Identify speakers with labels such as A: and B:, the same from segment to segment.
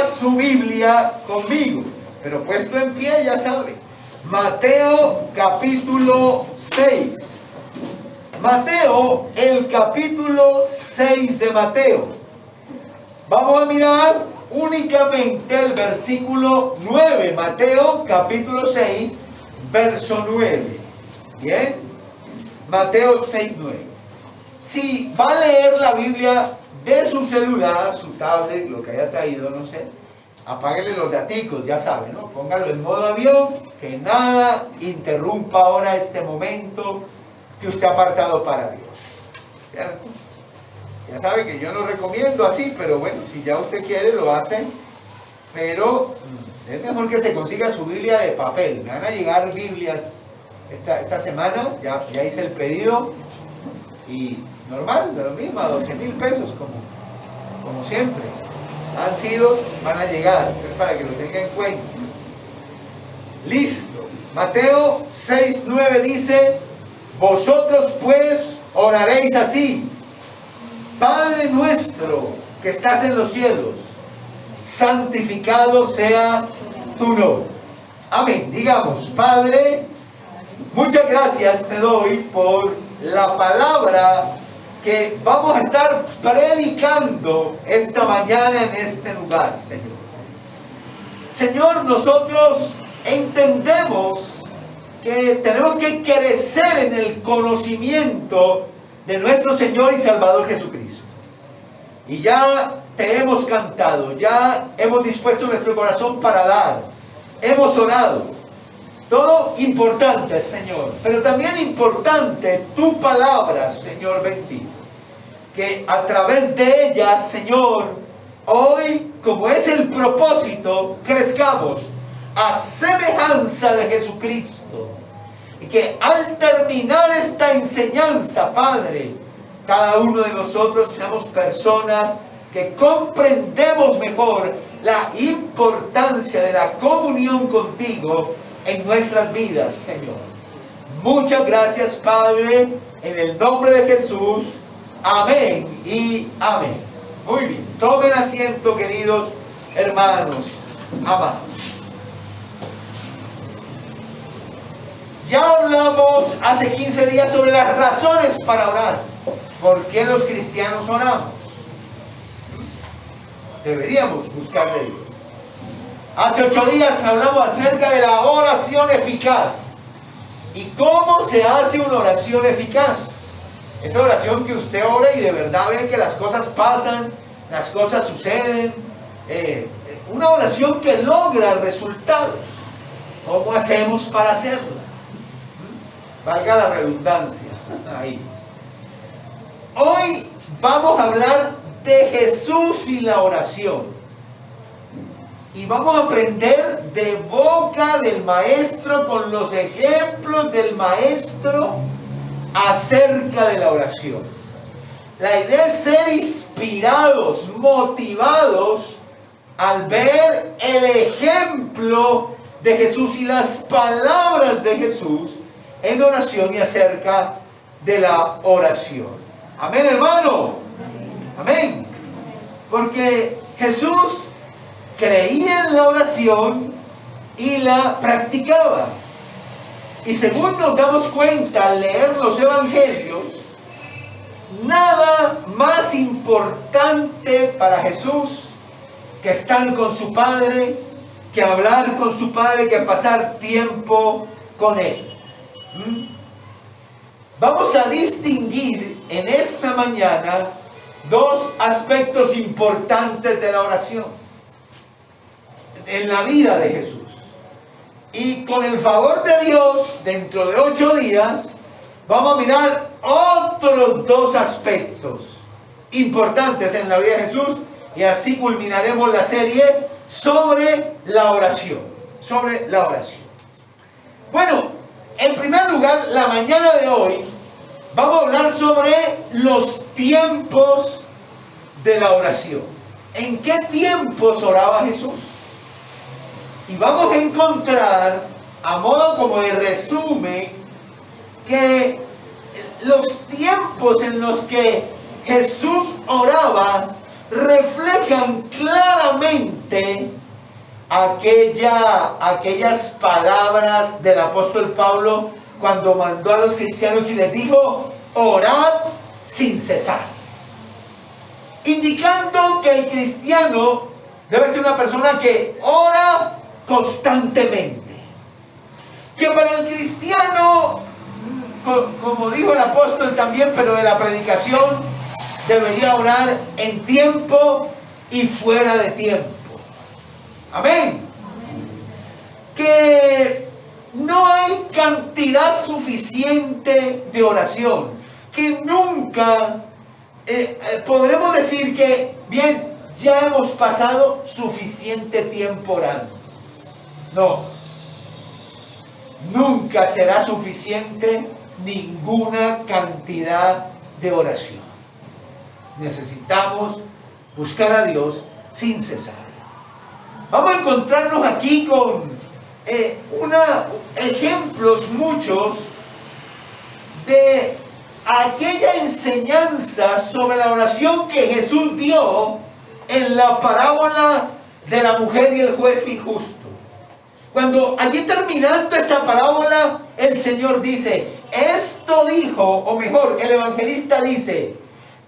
A: su Biblia conmigo, pero puesto en pie, ya sabe. Mateo capítulo 6. Mateo, el capítulo 6 de Mateo. Vamos a mirar únicamente el versículo 9. Mateo capítulo 6, verso 9. Bien, Mateo 6, 9. Si va a leer la Biblia de su celular, su tablet, lo que haya traído, no sé, apáguele los daticos, ya sabe, ¿no? Póngalo en modo avión, que nada interrumpa ahora este momento que usted ha apartado para Dios. ¿Cierto? Ya sabe que yo no recomiendo así, pero bueno, si ya usted quiere lo hace, pero es mejor que se consiga su Biblia de papel. Me van a llegar Biblias esta semana, ya hice el pedido, y normal, de lo mismo, a 12,000 pesos, como siempre. Van a llegar, es para que lo tenga en cuenta. Listo. Mateo 6, 9 dice: vosotros pues oraréis así: Padre nuestro que estás en los cielos, santificado sea tu nombre. Amén. Digamos: Padre, muchas gracias te doy por la palabra que vamos a estar predicando esta mañana en este lugar, Señor. Señor, nosotros entendemos que tenemos que crecer en el conocimiento de nuestro Señor y Salvador Jesucristo. Y ya te hemos cantado, ya hemos dispuesto nuestro corazón para dar, hemos orado. Todo importante, Señor, pero también importante tu palabra, Señor bendito, que a través de ella, Señor, hoy, como es el propósito, crezcamos a semejanza de Jesucristo, y que al terminar esta enseñanza, Padre, cada uno de nosotros seamos personas que comprendemos mejor la importancia de la comunión contigo en nuestras vidas, Señor. Muchas gracias, Padre, en el nombre de Jesús. Amén y amén. Muy bien, tomen asiento, queridos hermanos amados. Ya hablamos hace 15 días sobre las razones para orar. ¿Por qué los cristianos oramos? Deberíamos buscar de Dios. Hace 8 días hablamos acerca de la oración eficaz. ¿Y cómo se hace una oración eficaz? Esa oración que usted ora y de verdad ve que las cosas pasan, las cosas suceden. Una oración que logra resultados. ¿Cómo hacemos para hacerlo? Valga la redundancia. Ahí. Hoy vamos a hablar de Jesús y la oración. Y vamos a aprender de boca del Maestro, con los ejemplos del Maestro, acerca de la oración. La idea es ser inspirados, motivados, al ver el ejemplo de Jesús y las palabras de Jesús en oración y acerca de la oración. Amén, hermano. Amén. Porque Jesús creía en la oración y la practicaba. Y según nos damos cuenta al leer los evangelios, nada más importante para Jesús que estar con su Padre, que hablar con su Padre, que pasar tiempo con Él. Vamos a distinguir en esta mañana dos aspectos importantes de la oración en la vida de Jesús. Y con el favor de Dios, dentro de 8 días, vamos a mirar otros dos aspectos importantes en la vida de Jesús, y así culminaremos la serie sobre la oración. Sobre la oración. Bueno, en primer lugar, la mañana de hoy vamos a hablar sobre los tiempos de la oración. ¿En qué tiempos oraba Jesús? Y vamos a encontrar, a modo como de resumen, que los tiempos en los que Jesús oraba reflejan claramente aquellas palabras del apóstol Pablo cuando mandó a los cristianos y les dijo: orad sin cesar, indicando que el cristiano debe ser una persona que ora constantemente, que para el cristiano, como dijo el apóstol también, pero de la predicación, debería orar en tiempo y fuera de tiempo. Amén. Que no hay cantidad suficiente de oración, que nunca podremos decir que, bien, ya hemos pasado suficiente tiempo orando. No, nunca será suficiente ninguna cantidad de oración. Necesitamos buscar a Dios sin cesar. Vamos a encontrarnos aquí con ejemplos muchos de aquella enseñanza sobre la oración que Jesús dio en la parábola de la mujer y el juez injusto. Cuando allí terminando esa parábola, el Señor dice: esto dijo, o mejor, el evangelista dice,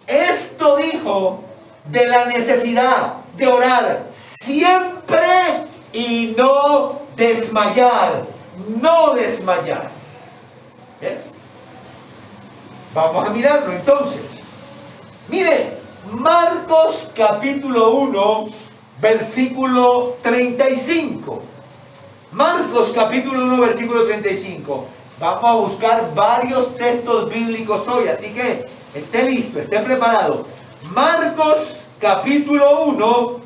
A: esto dijo de la necesidad de orar siempre y no desmayar, no desmayar. ¿Bien? Vamos a mirarlo entonces. Mire, Marcos capítulo 1, versículo 35. Marcos capítulo 1, versículo 35. Vamos a buscar varios textos bíblicos hoy, así que esté listo, esté preparado. Marcos capítulo 1,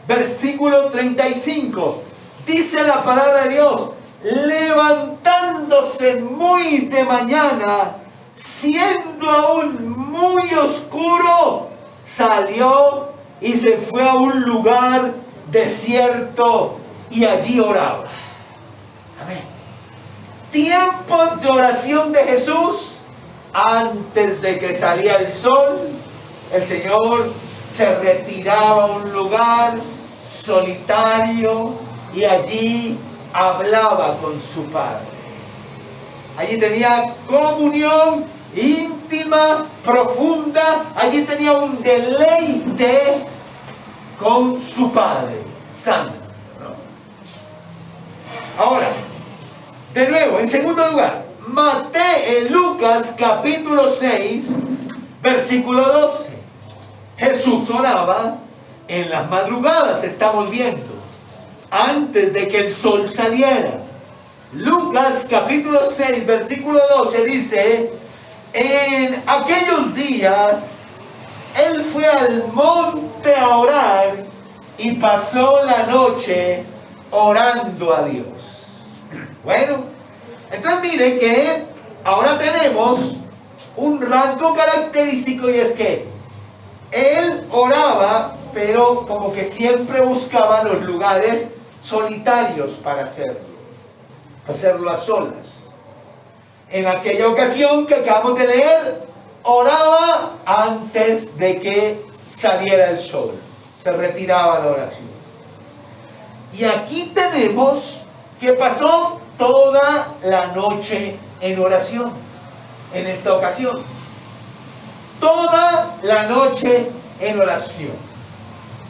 A: versículo 35. Dice la palabra de Dios: levantándose muy de mañana, siendo aún muy oscuro, salió y se fue a un lugar desierto y allí oraba. Amén. Tiempos de oración de Jesús. Antes de que salía el sol, el Señor se retiraba a un lugar solitario y allí hablaba con su Padre. Allí tenía comunión íntima, profunda. Allí tenía un deleite con su Padre Santo. Ahora, de nuevo, en segundo lugar, Lucas capítulo 6, versículo 12. Jesús oraba en las madrugadas, estamos viendo, antes de que el sol saliera. Lucas capítulo 6, versículo 12 dice: en aquellos días él fue al monte a orar y pasó la noche orando a Dios. Bueno, entonces mire que ahora tenemos un rasgo característico, y es que él oraba, pero como que siempre buscaba los lugares solitarios para hacerlo a solas. En aquella ocasión que acabamos de leer, oraba antes de que saliera el sol, se retiraba la oración. Y aquí tenemos que pasó toda la noche en oración, en esta ocasión. Toda la noche en oración.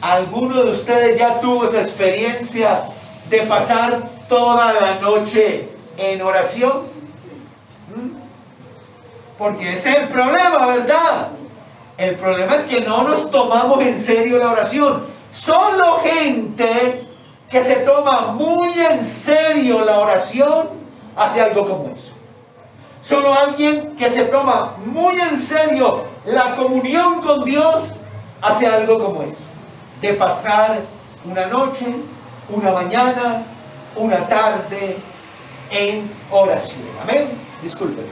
A: ¿Alguno de ustedes ya tuvo esa experiencia de pasar toda la noche en oración? Porque ese es el problema, ¿verdad? El problema es que no nos tomamos en serio la oración. Solo gente que se toma muy en serio la oración hace algo como eso. Solo alguien que se toma muy en serio la comunión con Dios hace algo como eso. De pasar una noche, una mañana, una tarde en oración. Amén. Disculpen.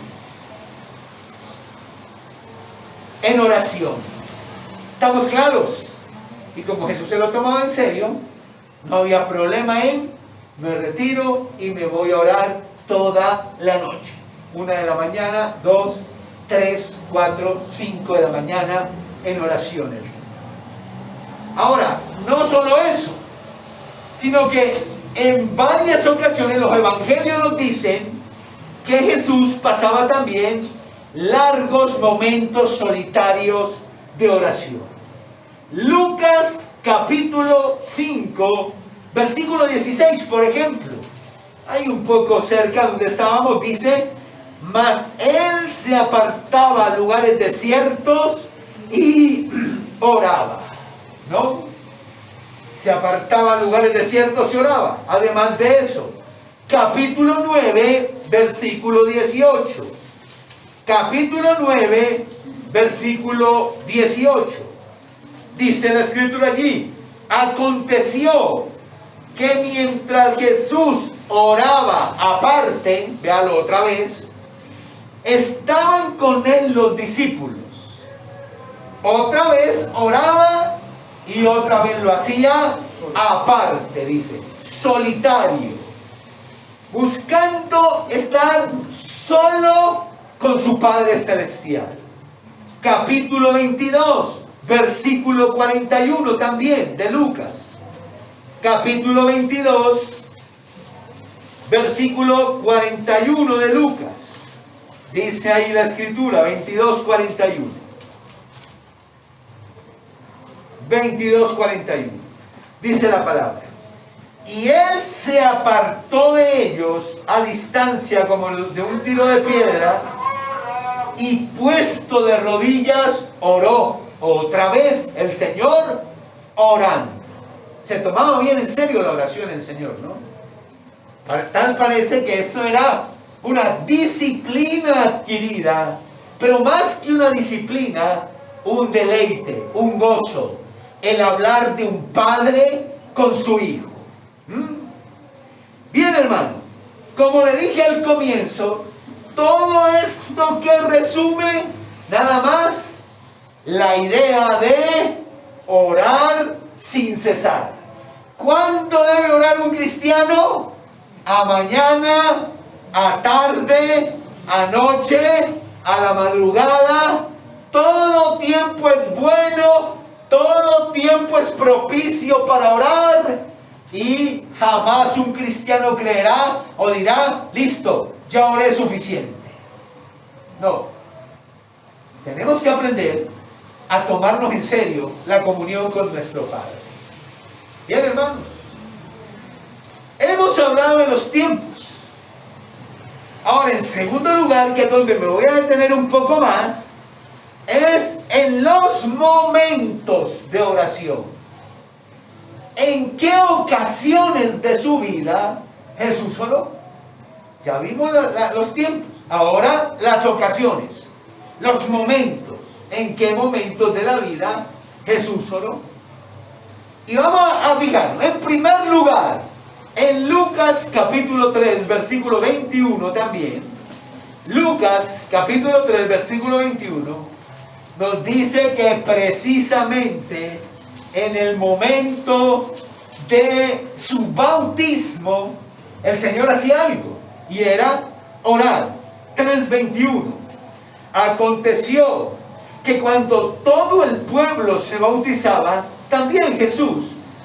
A: En oración. ¿Estamos claros? Y como Jesús se lo tomaba en serio, no había problema en: me retiro y me voy a orar toda la noche. 1 de la mañana, 2, 3, 4, 5 de la mañana en oraciones. Ahora, no solo eso, sino que en varias ocasiones los evangelios nos dicen que Jesús pasaba también largos momentos solitarios de oración. Lucas capítulo 5, versículo 16, por ejemplo, ahí un poco cerca donde estábamos, dice: mas él se apartaba a lugares desiertos y oraba, ¿no? Se apartaba a lugares desiertos y oraba. Además de eso, capítulo 9, versículo 18. Capítulo 9, versículo 18. Dice la escritura allí: aconteció que mientras Jesús oraba aparte, véalo otra vez, estaban con él los discípulos. Otra vez oraba y otra vez lo hacía aparte, dice, solitario, buscando estar solo con su Padre Celestial. Capítulo 22, versículo 41 también de Lucas. Capítulo 22, versículo 41 de Lucas. Dice ahí la escritura, 22, 41. 22, 41. Dice la palabra: y él se apartó de ellos a distancia como de un tiro de piedra, y puesto de rodillas oró. Otra vez el Señor orando. Se tomaba bien en serio la oración el Señor, ¿no? Tal parece que esto era una disciplina adquirida, pero más que una disciplina, un deleite, un gozo, el hablar de un padre con su hijo. Bien, hermano, como le dije al comienzo, todo esto que resume nada más la idea de orar sin cesar. ¿Cuándo debe orar un cristiano? A mañana, a tarde, a noche, a la madrugada. Todo tiempo es bueno, todo tiempo es propicio para orar, y jamás un cristiano creerá o dirá: listo, ya oré suficiente. No, tenemos que aprender a tomarnos en serio la comunión con nuestro Padre. Bien, hermanos, hemos hablado de los tiempos. Ahora, en segundo lugar, que es donde me voy a detener un poco más, es en los momentos de oración. ¿En qué ocasiones de su vida Jesús oró? Ya vimos los tiempos. Ahora las ocasiones, los momentos. ¿En qué momentos de la vida Jesús oró? Y vamos a fijarnos. En primer lugar, en Lucas capítulo 3, versículo 21 también. Lucas capítulo 3, versículo 21 nos dice que precisamente en el momento de su bautismo el Señor hacía algo, y era orar. 3:21. Aconteció que cuando todo el pueblo se bautizaba, también Jesús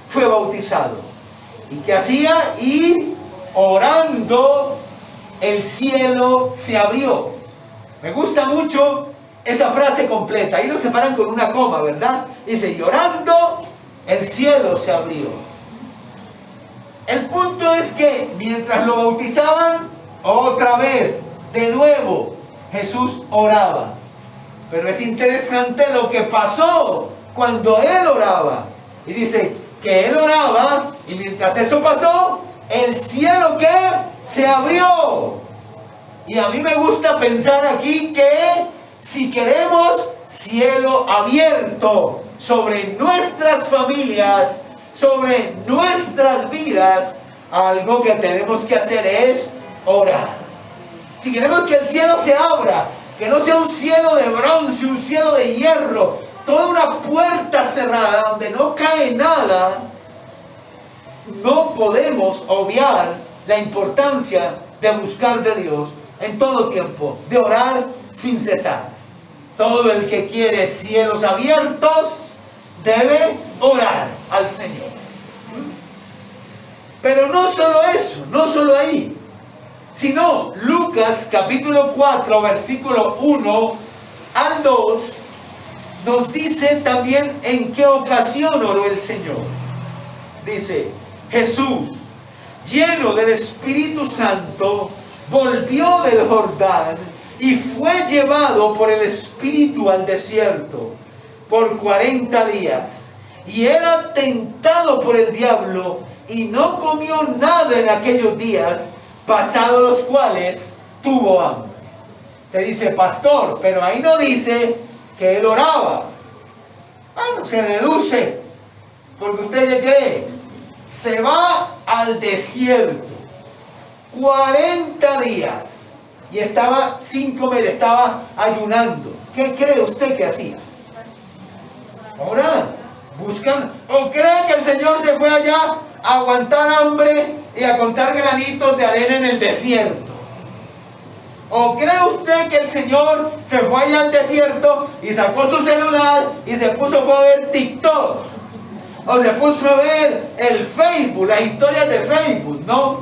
A: fue bautizado. ¿Y qué hacía? Y orando, el cielo se abrió. Me gusta mucho esa frase completa. Ahí lo separan con una coma, ¿verdad? Dice: y orando, el cielo se abrió. El punto es que mientras lo bautizaban, otra vez, de nuevo, Jesús oraba. Pero es interesante lo que pasó cuando él oraba. Y dice que él oraba, y mientras eso pasó, el cielo ¿qué? Se abrió. Y a mí me gusta pensar aquí que si queremos cielo abierto sobre nuestras familias, sobre nuestras vidas, algo que tenemos que hacer es orar. Si queremos que el cielo se abra, que no sea un cielo de bronce, un cielo de hierro, toda una puerta cerrada donde no cae nada, no podemos obviar la importancia de buscar de Dios en todo tiempo, de orar sin cesar. Todo el que quiere cielos abiertos debe orar al Señor. Pero no solo eso, no solo ahí, sino Lucas capítulo 4, versículo 1 al 2, nos dice también en qué ocasión oró el Señor. Dice, Jesús, lleno del Espíritu Santo, volvió del Jordán y fue llevado por el Espíritu al desierto por 40 días. Y era tentado por el diablo y no comió nada en aquellos días, pasados los cuales tuvo hambre. Te dice, pastor, pero ahí no dice que él oraba. Bueno, se deduce, porque usted ya cree, se va al desierto 40 días y estaba sin comer, estaba ayunando. ¿Qué cree usted que hacía? Orar, buscando. ¿O cree que el Señor se fue allá a aguantar hambre y a contar granitos de arena en el desierto? ¿O cree usted que el Señor se fue allá al desierto y sacó su celular y se puso a ver TikTok? ¿O se puso a ver el Facebook, las historias de Facebook? No.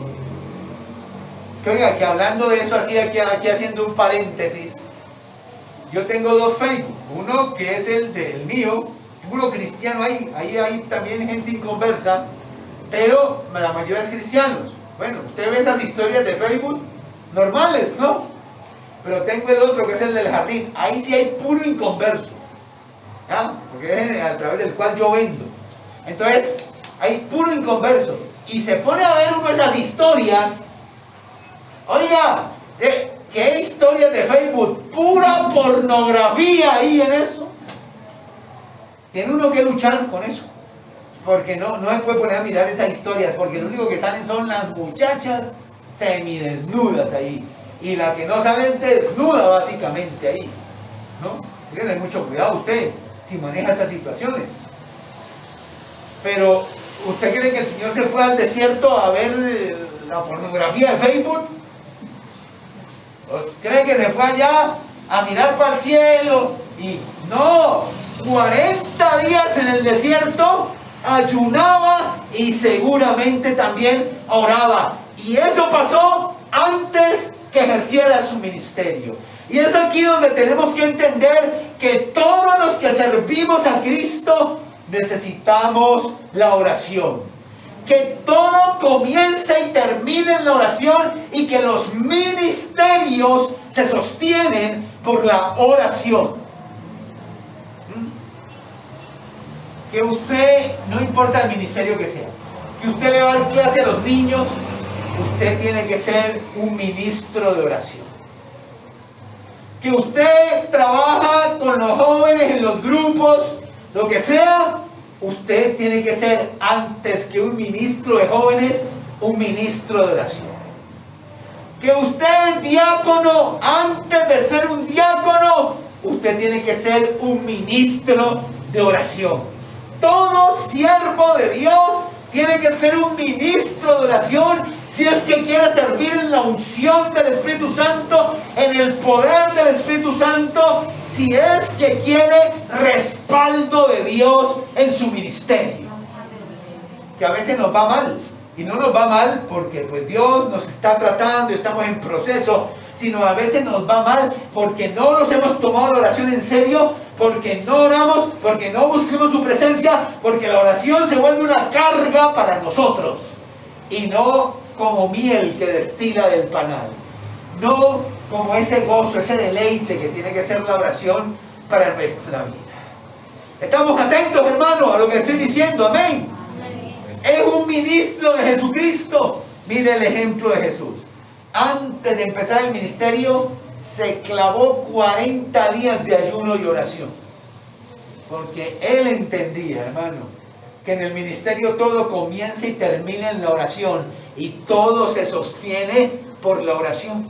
A: Que oiga, que hablando de eso, así aquí haciendo un paréntesis, yo tengo dos Facebook. Uno que es el del mío, puro cristiano ahí hay también gente inconversa, pero la mayoría es cristianos. Bueno, usted ve esas historias de Facebook normales, ¿no? Pero tengo el otro que es el del jardín. Ahí sí hay puro inconverso, ¿ya? Porque es a través del cual yo vendo. Entonces, hay puro inconverso. Y se pone a ver uno esas historias. Oiga, ¿qué historias de Facebook? Pura pornografía ahí en eso. Tiene uno que luchar con eso. Porque no se puede poner a mirar esas historias. Porque lo único que salen son las muchachas semidesnudas ahí. Y la que no sale desnuda básicamente ahí, ¿no? Hay que tener mucho cuidado usted si maneja esas situaciones. Pero, ¿usted cree que el Señor se fue al desierto a ver la pornografía de Facebook? ¿O cree que se fue allá a mirar para el cielo? Y no, 40 días en el desierto ayunaba y seguramente también oraba. Y eso pasó antes que ejerciera su ministerio. Y es aquí donde tenemos que entender que todos los que servimos a Cristo necesitamos la oración. Que todo comience y termine en la oración y que los ministerios se sostienen por la oración. Que usted, no importa el ministerio que sea, que usted le va a dar clase a los niños, usted tiene que ser un ministro de oración. Que usted trabaja con los jóvenes en los grupos, lo que sea, usted tiene que ser, antes que un ministro de jóvenes, un ministro de oración. Que usted es diácono, antes de ser un diácono, usted tiene que ser un ministro de oración. Todo siervo de Dios tiene que ser un ministro de oración si es que quiere servir en la unción del Espíritu Santo, en el poder del Espíritu Santo, si es que quiere respaldo de Dios en su ministerio. Que a veces nos va mal, y no nos va mal porque pues Dios nos está tratando y estamos en proceso, sino a veces nos va mal porque no nos hemos tomado la oración en serio, porque no oramos, porque no buscamos su presencia, porque la oración se vuelve una carga para nosotros y no como miel que destila del panal, no como ese gozo, ese deleite que tiene que ser la oración para nuestra vida. ¿Estamos atentos, hermanos, a lo que estoy diciendo? Amén. Es un ministro de Jesucristo. Mire el ejemplo de Jesús. Antes de empezar el ministerio, se clavó 40 días de ayuno y oración. Porque él entendía, hermano, que en el ministerio todo comienza y termina en la oración. Y todo se sostiene por la oración.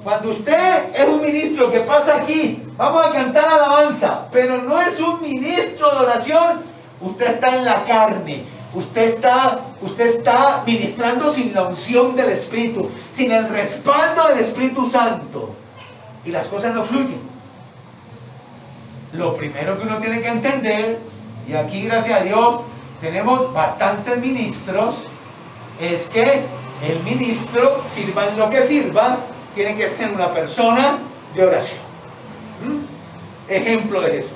A: Cuando usted es un ministro que pasa aquí, vamos a cantar alabanza, pero no es un ministro de oración, usted está en la carne. Usted está ministrando sin la unción del Espíritu, sin el respaldo del Espíritu Santo. Y las cosas no fluyen. Lo primero que uno tiene que entender y aquí gracias a Dios tenemos bastantes ministros, es que el ministro, sirva en lo que sirva, tiene que ser una persona de oración. Ejemplo de Jesús.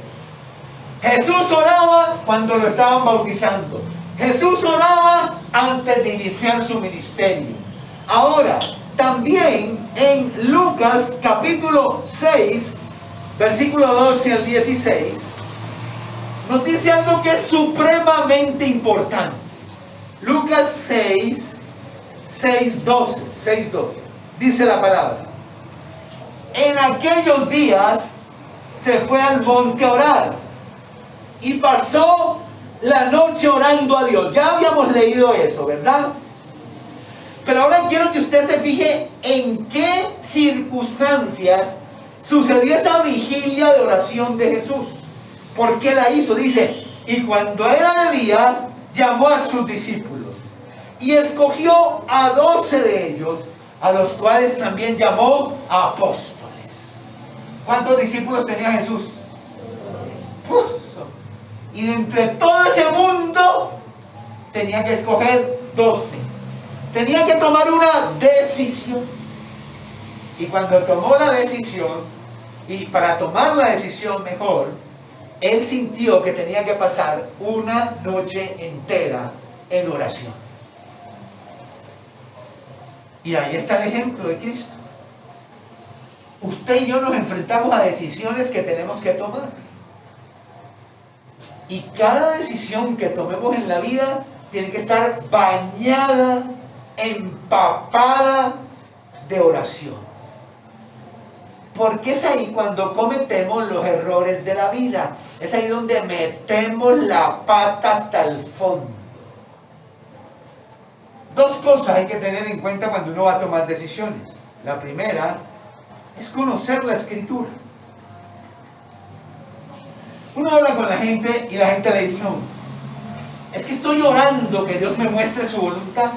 A: Jesús oraba cuando lo estaban bautizando. Jesús oraba antes de iniciar su ministerio. Ahora, también en Lucas capítulo 6, versículo 12 al 16, nos dice algo que es supremamente importante. Lucas 6, 12, dice la palabra: en aquellos días se fue al monte a orar y pasó la noche orando a Dios. Ya habíamos leído eso, ¿verdad? Pero ahora quiero que usted se fije en qué circunstancias sucedió esa vigilia de oración de Jesús. ¿Por qué la hizo? Dice: y cuando era de día, llamó a sus discípulos y escogió a 12 de ellos, a los cuales también llamó apóstoles. ¿Cuántos discípulos tenía Jesús? Y de entre todo ese mundo tenía que escoger 12. Tenía que tomar una decisión. Y cuando tomó la decisión, y para tomar la decisión mejor, él sintió que tenía que pasar una noche entera en oración. Y ahí está el ejemplo de Cristo. Usted y yo nos enfrentamos a decisiones que tenemos que tomar. Y cada decisión que tomemos en la vida tiene que estar bañada, empapada de oración. Porque es ahí cuando cometemos los errores de la vida. Es ahí donde metemos la pata hasta el fondo. Dos cosas hay que tener en cuenta cuando uno va a tomar decisiones. La primera es conocer la Escritura. Uno habla con la gente y la gente le dice: es que estoy orando que Dios me muestre su voluntad.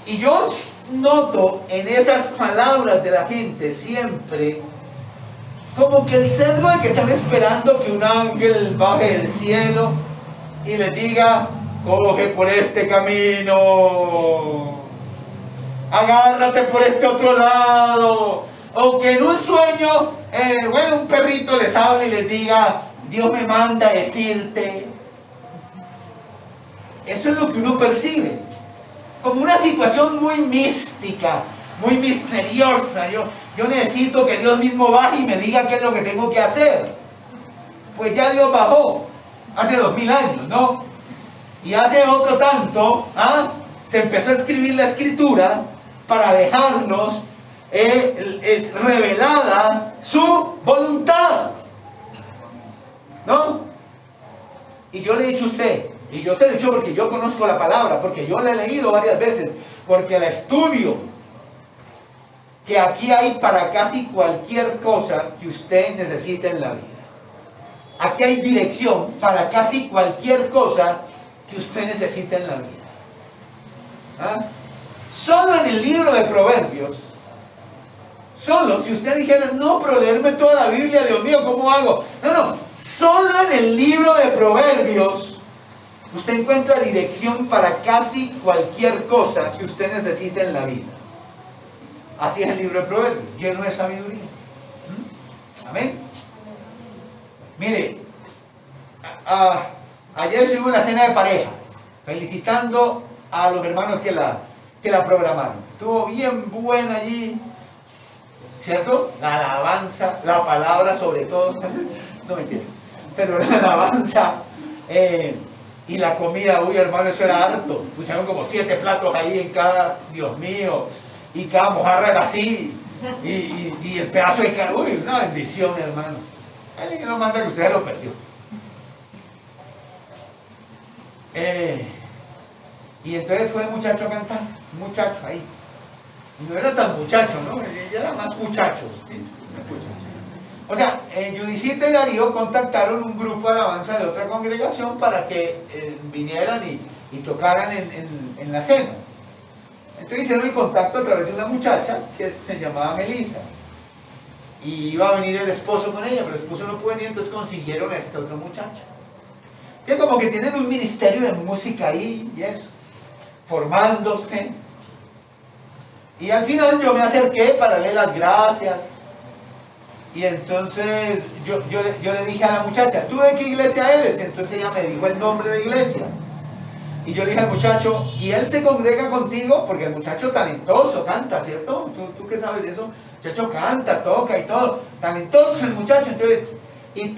A: Y yo noto en esas palabras de la gente siempre como que el cerdo de que están esperando que un ángel baje del cielo y les diga: coge por este camino, agárrate por este otro lado. O que en un sueño, un perrito les hable y les diga: Dios me manda a decirte. Eso es lo que uno percibe, como una situación muy mística, muy misteriosa. Yo necesito que Dios mismo baje y me diga qué es lo que tengo que hacer. Pues ya Dios bajó hace 2000 años, ¿no? Y hace otro tanto, se empezó a escribir la Escritura para dejarnos es revelada su voluntad, ¿no? Y yo le he dicho a usted, y yo te lo he dicho porque yo conozco la palabra, porque yo la he leído varias veces, porque la estudio, que aquí hay para casi cualquier cosa que usted necesite en la vida. Aquí hay dirección para casi cualquier cosa que usted necesite en la vida. Solo en el libro de Proverbios, solo, si usted dijera: no, pero leerme toda la Biblia, Dios mío, ¿cómo hago? No, solo en el libro de Proverbios usted encuentra dirección para casi cualquier cosa que usted necesite en la vida. Así es el libro de Proverbios, lleno de sabiduría. Amén. Mire, ayer estuvimos en la cena de parejas, felicitando a los hermanos que la programaron. Estuvo bien buena allí, ¿cierto? La alabanza, la palabra sobre todo, no mentira, pero la alabanza y la comida, uy hermano, eso era harto. Pusieron como 7 platos ahí en cada, Dios mío, y cada mojarra era así, y el pedazo de carne, uy, una bendición, hermano. Alguien que no manda que usted lo perdió. Y entonces fue el muchacho a cantar, un muchacho ahí. Y no era tan muchacho, ¿no? Ya era más muchacho. ¿Sí? O sea, Judicita y Darío contactaron un grupo de alabanza de otra congregación para que vinieran y tocaran en la cena. Entonces hicieron el contacto a través de una muchacha que se llamaba Melissa. Y iba a venir el esposo con ella, pero el esposo no pudo venir, entonces consiguieron a este otro muchacho. que como que tienen un ministerio de música ahí y eso, formándose. Y al final yo me acerqué para darle las gracias. Y entonces yo le dije a la muchacha, ¿tú de qué iglesia eres? Entonces ella me dijo el nombre de iglesia. Y yo le dije al muchacho, ¿y él se congrega contigo? Porque el muchacho talentoso canta, ¿cierto? ¿Tú qué sabes de eso? El muchacho canta, toca y todo. Talentoso el muchacho. Entonces, ¿y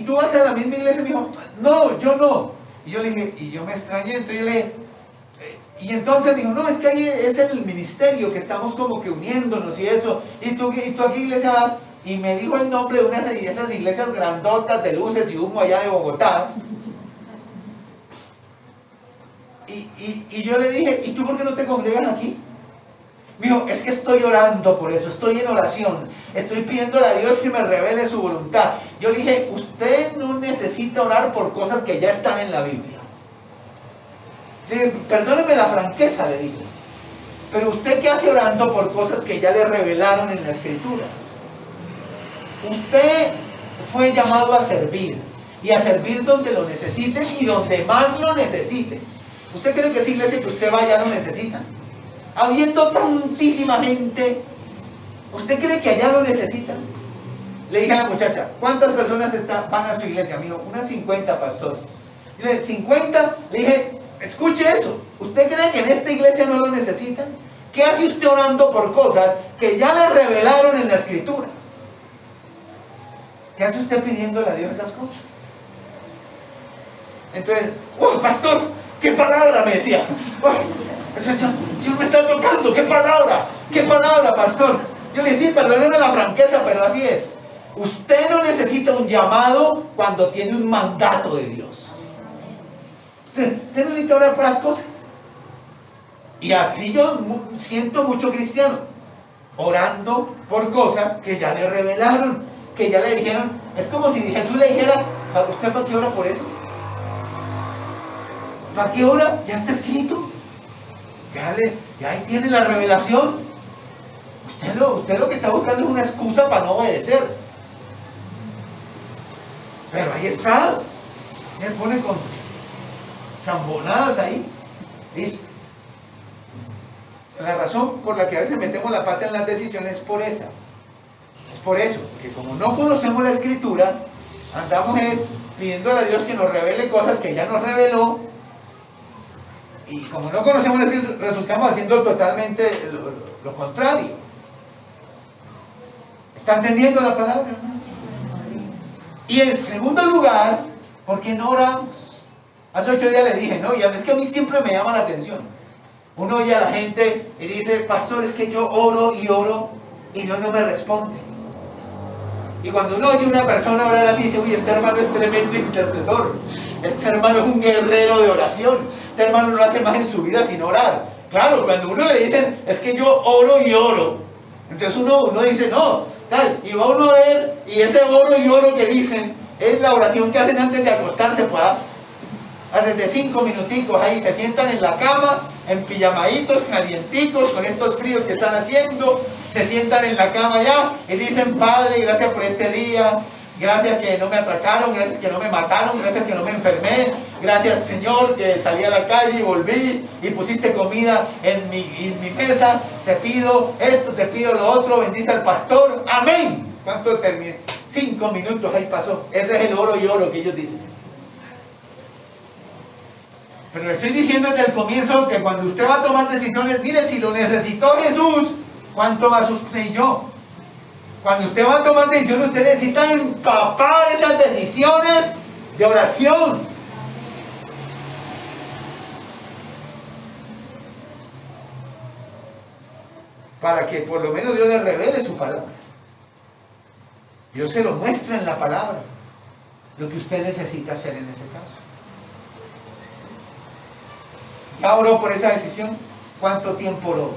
A: tú vas a la misma iglesia? Me dijo, no, yo no. Y yo le dije, y yo me extrañé. Entonces yo le dije, y entonces me dijo, no, es que ahí es el ministerio que estamos como que uniéndonos y eso. ¿Y tú a qué iglesia vas? Y me dijo el nombre de una de esas iglesias grandotas de luces y humo allá de Bogotá. Y yo le dije, ¿y tú por qué no te congregas aquí? Me dijo, es que estoy orando por eso, estoy en oración, estoy pidiéndole a Dios que me revele su voluntad. Yo le dije, usted no necesita orar por cosas que ya están en la Biblia. Le dije, perdóneme la franqueza, le dije, pero usted qué hace orando por cosas que ya le revelaron en la Escritura. Usted fue llamado a servir, y a servir donde lo necesiten y donde más lo necesiten. ¿Usted cree que esa iglesia que usted va ya lo necesita? Habiendo tantísima gente, ¿usted cree que allá lo necesitan? Le dije a la muchacha, ¿cuántas personas van a su iglesia? Me dijo, unas 50, pastor. Y le dije, 50, le dije, escuche eso, ¿usted cree que en esta iglesia no lo necesitan? ¿Qué hace usted orando por cosas que ya le revelaron en la Escritura? ¿Qué hace usted pidiéndole a Dios esas cosas? Entonces, ¡oh, pastor! ¡Qué palabra! Me decía. ¡Oh, Señor me está tocando! ¡Qué palabra! ¡Qué palabra, pastor! Yo le decía, perdóneme la franqueza, pero así es. Usted no necesita un llamado cuando tiene un mandato de Dios. Usted necesita orar por las cosas. Y así yo siento mucho cristiano, orando por cosas que ya le revelaron, que ya le dijeron. Es como si Jesús le dijera, ¿usted para qué ora por eso? ¿Para qué ora? Ya está escrito. Ya ahí tiene la revelación. Usted lo que está buscando es una excusa para no obedecer. Pero ahí está. Él pone con chambonadas ahí. Listo. La razón por la que a veces metemos la pata en las decisiones es por esa. Es por eso. Porque como no conocemos la Escritura, andamos pidiéndole a Dios que nos revele cosas que ya nos reveló. Y como no conocemos la Escritura, resultamos haciendo totalmente lo contrario. ¿Está entendiendo la palabra? Y en segundo lugar, ¿por qué no oramos? Hace 8 días le dije, ¿no? Y es que a mí siempre me llama la atención. Uno oye a la gente y dice, pastor, es que yo oro y Dios no me responde. Y cuando uno oye a una persona orar así, dice, uy, este hermano es tremendo intercesor. Este hermano es un guerrero de oración. Este hermano no hace más en su vida sin orar. Claro, cuando uno le dicen, es que yo oro y oro. Entonces uno dice, no, tal. Y va uno a ver, y ese oro y oro que dicen, es la oración que hacen antes de acostarse, pues. Desde 5 minuticos ahí se sientan en la cama, en pijamaditos, calienticos, con estos fríos que están haciendo, se sientan en la cama ya y dicen, Padre, gracias por este día, gracias que no me atracaron, gracias que no me mataron, gracias que no me enfermé, gracias Señor que salí a la calle y volví y pusiste comida en mi mesa, te pido esto, te pido lo otro, bendice al pastor, amén. ¿Cuánto terminé? 5 minutos ahí pasó, ese es el oro y oro que ellos dicen. Pero le estoy diciendo desde el comienzo que cuando usted va a tomar decisiones, mire, si lo necesitó Jesús, ¿cuánto más usted y yo? Cuando usted va a tomar decisiones, usted necesita empapar esas decisiones de oración. Para que por lo menos Dios le revele su palabra. Dios se lo muestra en la palabra, lo que usted necesita hacer en ese caso. ¿Ya oró por esa decisión? ¿Cuánto tiempo oró?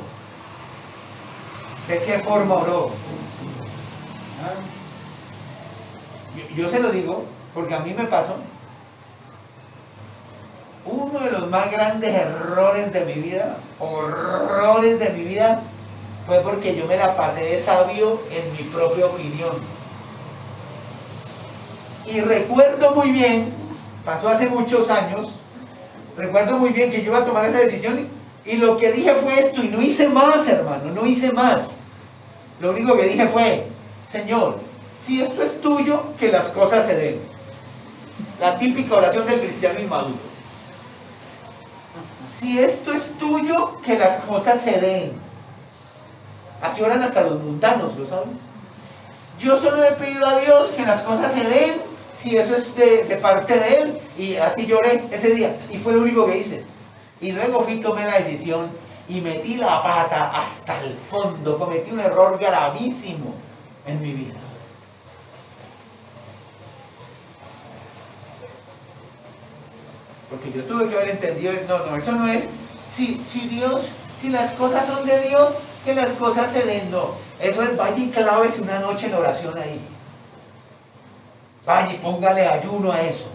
A: ¿De qué forma oró? Yo se lo digo porque a mí me pasó. Uno de los más grandes errores de mi vida, horrores de mi vida, fue porque yo me la pasé de sabio en mi propia opinión. Y recuerdo muy bien pasó hace muchos años. Recuerdo muy bien que yo iba a tomar esa decisión y lo que dije fue esto, y no hice más, hermano, no hice más. Lo único que dije fue: Señor, si esto es tuyo, que las cosas se den. La típica oración del cristiano inmaduro. Si esto es tuyo, que las cosas se den. Así oran hasta los mundanos, ¿lo saben? Yo solo le he pedido a Dios que las cosas se den, si eso es de parte de Él, y así lloré ese día, y fue lo único que hice. Y luego tomé la decisión y metí la pata hasta el fondo, cometí un error gravísimo en mi vida. Porque yo tuve que haber entendido, no, eso no es, si las cosas son de Dios, que las cosas se den, no. Eso es, vaya y clávese una noche en oración ahí. Vaya y póngale ayuno a eso.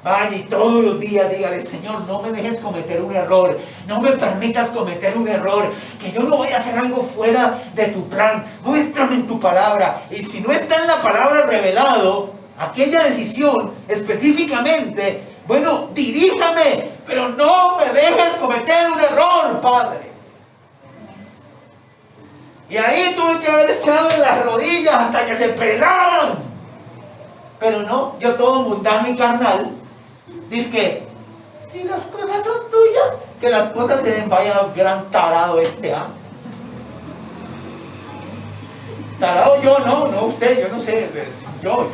A: Vaya y todos los días dígale: Señor, no me dejes cometer un error, no me permitas cometer un error, que yo no vaya a hacer algo fuera de tu plan, muéstrame en tu palabra. Y si no está en la palabra revelado, aquella decisión específicamente, bueno, diríjame, pero no me dejes cometer un error, Padre. Y ahí tuve que haber estado en las rodillas hasta que se pelaran. Pero no, yo todo mundano y carnal, dice que si las cosas son tuyas, que las cosas se den. Vaya gran tarado este, ¿ah? Tarado yo, no usted, yo no sé, yo.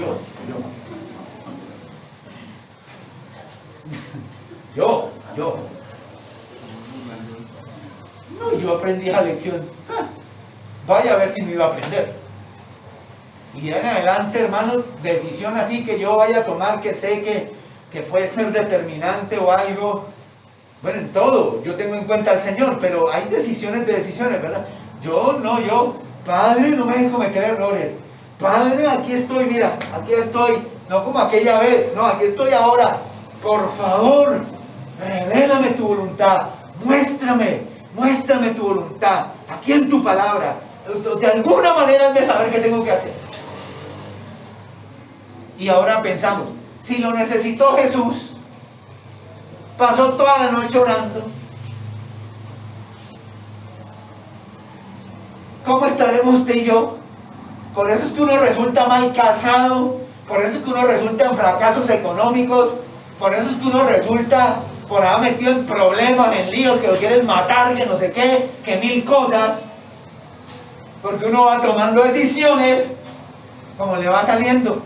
A: No, yo aprendí la lección. Vaya a ver si me iba a aprender. Y en adelante, hermanos, decisión así que yo vaya a tomar, que sé que puede ser determinante o algo. Bueno, en todo, yo tengo en cuenta al Señor, pero hay decisiones, ¿verdad? Yo, Padre, no me dejes cometer errores. Padre, aquí estoy, mira, aquí estoy. No como aquella vez, no, aquí estoy ahora. Por favor, revélame tu voluntad. Muéstrame tu voluntad. Aquí en tu palabra. De alguna manera has de saber qué tengo que hacer. Y ahora pensamos, si lo necesitó Jesús, pasó toda la noche orando, ¿cómo estaremos usted y yo? Por eso es que uno resulta mal casado, por eso es que uno resulta en fracasos económicos, por eso es que uno resulta por haber metido en problemas, en líos, que lo quieren matar, que no sé qué, que mil cosas. Porque uno va tomando decisiones como le va saliendo.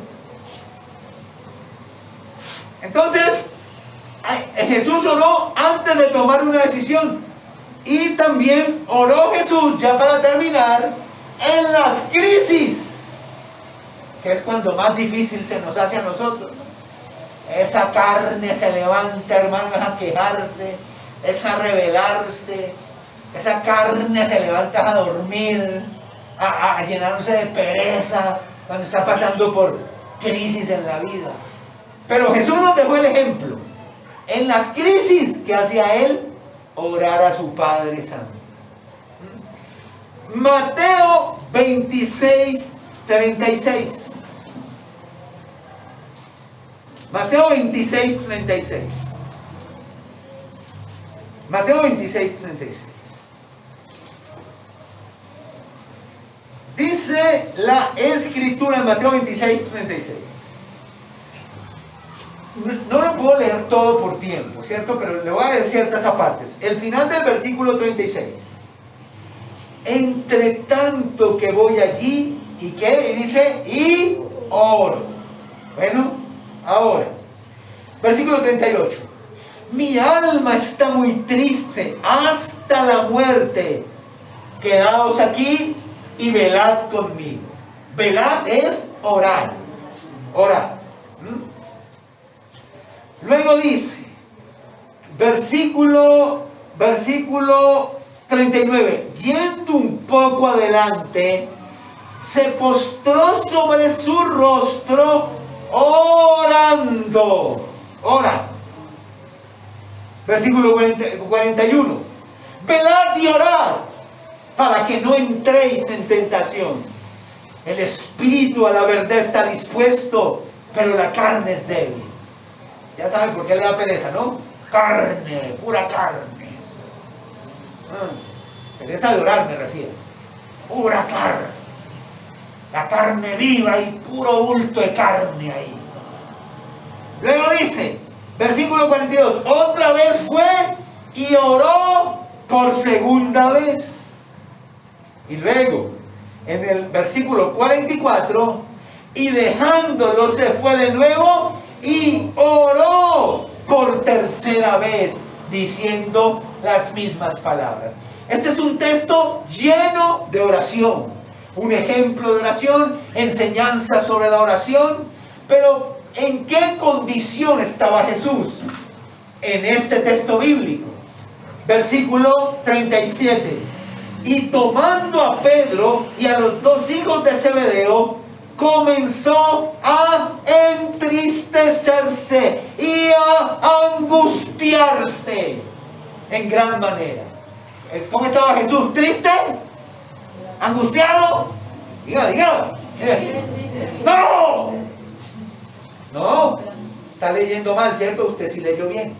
A: Entonces, Jesús oró antes de tomar una decisión. Y también oró Jesús, ya para terminar, en las crisis, que es cuando más difícil se nos hace a nosotros. Esa carne se levanta, hermanos, a quejarse, es a rebelarse. Esa carne se levanta a dormir, a llenarse de pereza cuando está pasando por crisis en la vida. Pero Jesús nos dejó el ejemplo. En las crisis que hacía Él, orar a su Padre Santo. Mateo 26, 36. Mateo 26, 36. Mateo 26, 36. Dice la Escritura en Mateo 26, 36. No lo puedo leer todo por tiempo, ¿cierto? Pero le voy a leer ciertas partes. El final del versículo 36. Entre tanto que voy allí, ¿y qué? Y dice, y oro. Bueno, ahora, versículo 38. Mi alma está muy triste hasta la muerte. Quedaos aquí y velad conmigo. Velad es orar. Orar. Luego dice, versículo 39, yendo un poco adelante, se postró sobre su rostro orando. Ora. Versículo 41, velad y orad para que no entréis en tentación. El espíritu a la verdad está dispuesto, pero la carne es débil. Ya saben por qué le da pereza, ¿no? Carne, pura carne. Pereza de orar me refiero. Pura carne. La carne viva y puro bulto de carne ahí. Luego dice, versículo 42, otra vez fue y oró por segunda vez. Y luego, en el versículo 44, y dejándolo se fue de nuevo y oró por tercera vez, diciendo las mismas palabras. Este es un texto lleno de oración, un ejemplo de oración, enseñanza sobre la oración, pero ¿en qué condición estaba Jesús en este texto bíblico? Versículo 37. Y tomando a Pedro y a los dos hijos de Zebedeo, comenzó a entristecerse y a angustiarse en gran manera. ¿Cómo estaba Jesús? ¿Triste? ¿Angustiado? Diga. ¡No! No, está leyendo mal, ¿cierto? Usted sí leyó bien.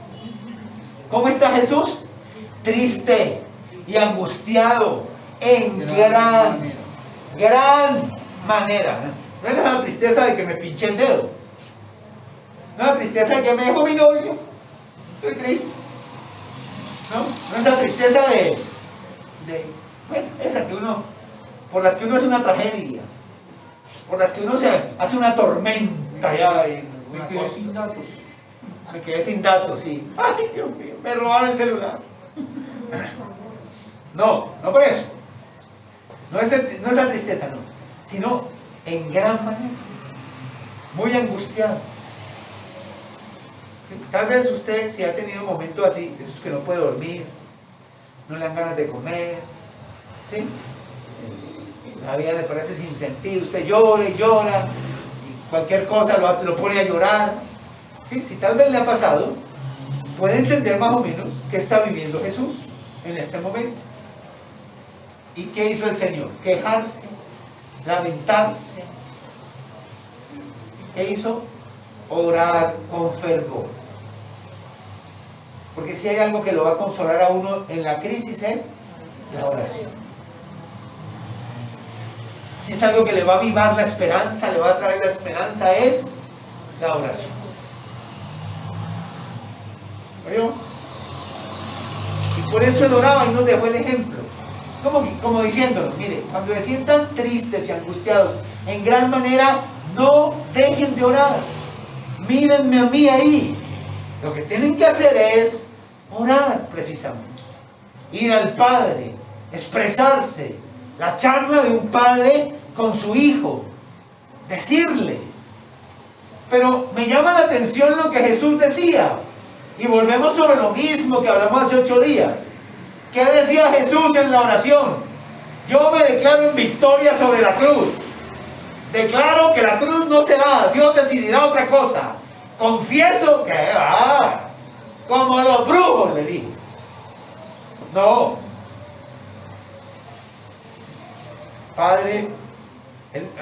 A: ¿Cómo está Jesús? Triste y angustiado en gran manera. No es la tristeza de que me pinché el dedo. No es la tristeza de que me dejó mi novio. Estoy triste. No es la tristeza bueno, esa que uno, por las que uno hace una tragedia, por las que uno se hace una tormenta ya. Me quedé sin datos. Me quedé sin datos, sí. Ay, Dios mío, me robaron el celular. No por eso. No es la tristeza, no. Sino en gran manera. Muy angustiado. Tal vez usted, si ha tenido momentos así, esos que no puede dormir, no le dan ganas de comer, ¿sí? La vida le parece sin sentido, usted llora y llora, y cualquier cosa lo pone a llorar. ¿Sí? Si tal vez le ha pasado, puede entender más o menos qué está viviendo Jesús en este momento. ¿Y qué hizo el Señor? Quejarse, lamentarse. ¿Qué hizo? Orar con fervor. Porque si hay algo que lo va a consolar a uno en la crisis es la oración. Si es algo que le va a avivar la esperanza, le va a traer la esperanza, es la oración. ¿Oyó? Y por eso él oraba y nos dejó el ejemplo. Como diciéndonos, mire, cuando se sientan tristes y angustiados, en gran manera, no dejen de orar. Mírenme a mí ahí. Lo que tienen que hacer es orar precisamente. Ir al Padre, expresarse. La charla de un padre con su hijo. Decirle. Pero me llama la atención lo que Jesús decía. Y volvemos sobre lo mismo que hablamos hace 8 días. ¿Qué decía Jesús en la oración? Yo me declaro en victoria sobre la cruz. Declaro que la cruz no se da. Dios decidirá otra cosa. Confieso que como los brujos, le digo. No. Padre,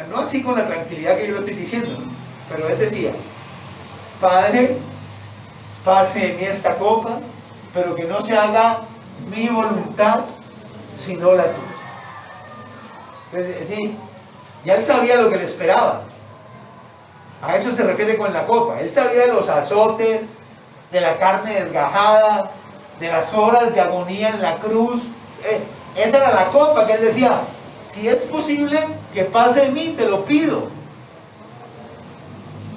A: no así con la tranquilidad que yo lo estoy diciendo, pero él decía, Padre, pase de mí esta copa, pero que no se haga mi voluntad, sino la tuya. Entonces, sí, ya él sabía lo que le esperaba. A eso se refiere con la copa. Él sabía de los azotes, de la carne desgajada, de las horas de agonía en la cruz. Esa era la copa que él decía, si es posible que pase de mí, te lo pido.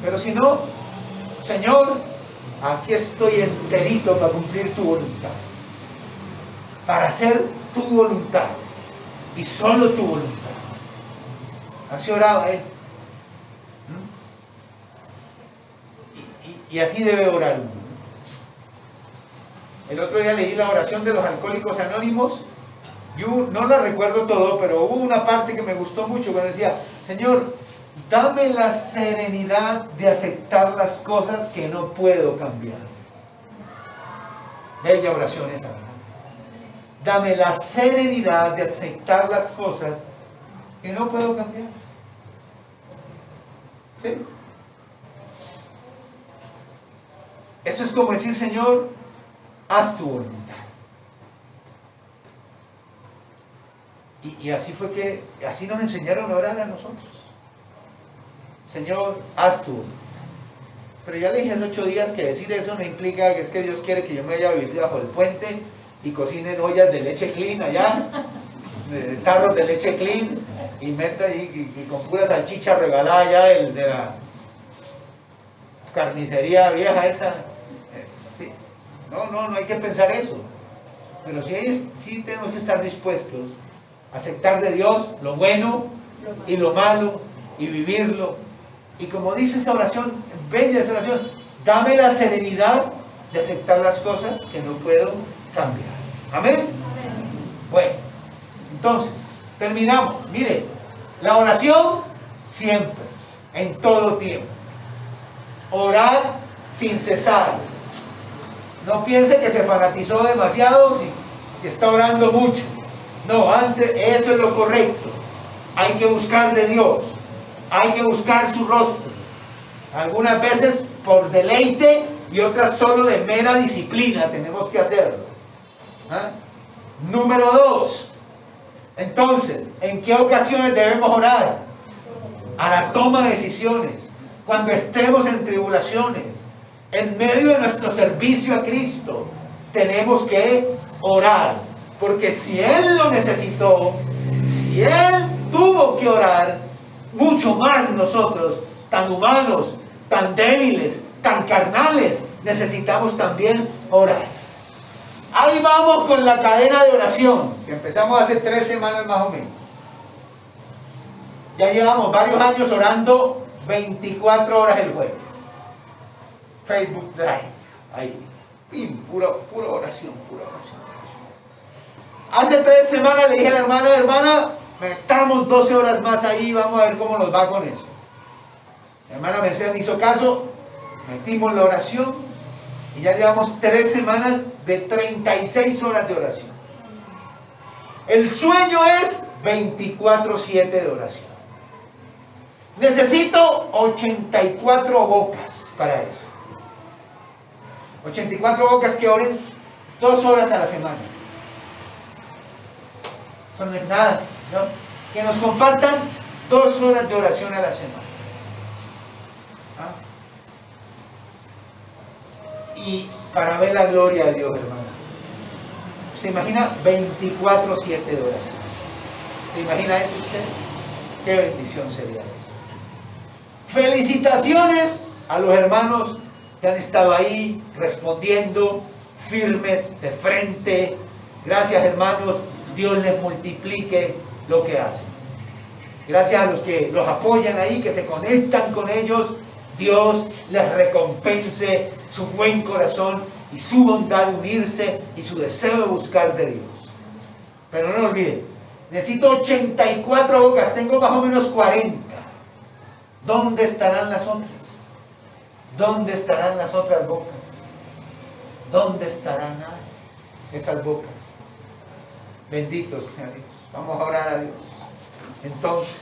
A: Pero si no, Señor, aquí estoy enterito para cumplir tu voluntad. Para hacer tu voluntad. Y solo tu voluntad. Así oraba él. Y así debe orar uno. El otro día leí la oración de los Alcohólicos Anónimos. Yo no la recuerdo todo, pero hubo una parte que me gustó mucho cuando decía, Señor, dame la serenidad de aceptar las cosas que no puedo cambiar. Bella oración esa, ¿verdad? Dame la serenidad de aceptar las cosas que no puedo cambiar. ¿Sí? Eso es como decir, Señor, haz tu voluntad. Y así fue que, así nos enseñaron a orar a nosotros. Señor, haz tu voluntad. Pero ya le dije hace 8 días que decir eso no implica que es que Dios quiere que yo me vaya a vivir bajo el puente y cocine en ollas de leche clean allá, de tarros de leche clean, y meta y con pura salchicha regalada allá de la carnicería vieja esa. Sí. No hay que pensar eso. Pero sí tenemos que estar dispuestos a aceptar de Dios lo bueno y lo malo y vivirlo. Y como dice esta oración, bella esa oración, dame la serenidad de aceptar las cosas que no puedo cambiar. ¿Amén? Amén. Bueno, entonces, terminamos. Mire, la oración siempre, en todo tiempo. Orar sin cesar. No piense que se fanatizó demasiado si está orando mucho. No, antes, eso es lo correcto. Hay que buscar de Dios. Hay que buscar su rostro. Algunas veces por deleite y otras solo de mera disciplina tenemos que hacerlo. ¿Ah? Número 2. Entonces, ¿en qué ocasiones debemos orar? A la toma de decisiones. Cuando estemos en tribulaciones. En medio de nuestro servicio a Cristo. Tenemos que orar. Porque si Él lo necesitó, si Él tuvo que orar, mucho más nosotros, tan humanos, tan débiles, tan carnales, necesitamos también orar. Ahí vamos con la cadena de oración, que empezamos hace 3 semanas más o menos. Ya llevamos varios años orando 24 horas el jueves. Facebook Drive, ahí, pura oración, pura oración. Hace 3 semanas le dije a la hermana, metamos 12 horas más ahí, vamos a ver cómo nos va con eso. La hermana Mercedes me hizo caso, metimos la oración y ya llevamos 3 semanas de 36 horas de oración. El sueño es 24/7 de oración. Necesito 84 bocas para eso. 84 bocas que oren 2 horas a la semana. Eso no es nada, ¿no? Que nos compartan 2 horas de oración a la semana. ¿Ah? Y para ver la gloria de Dios, hermano. ¿Se imagina 24/7 de oración? ¿Se imagina eso usted? Qué bendición sería eso. Felicitaciones a los hermanos que han estado ahí respondiendo firmes de frente. Gracias, hermanos. Dios les multiplique lo que hacen. Gracias a los que los apoyan ahí, que se conectan con ellos. Dios les recompense su buen corazón y su bondad de unirse y su deseo de buscar de Dios. Pero no olviden, necesito 84 bocas, tengo más o menos 40. ¿Dónde estarán las otras? ¿Dónde estarán las otras bocas? ¿Dónde estarán esas bocas? Benditos sea Dios. Vamos a orar a Dios. Entonces,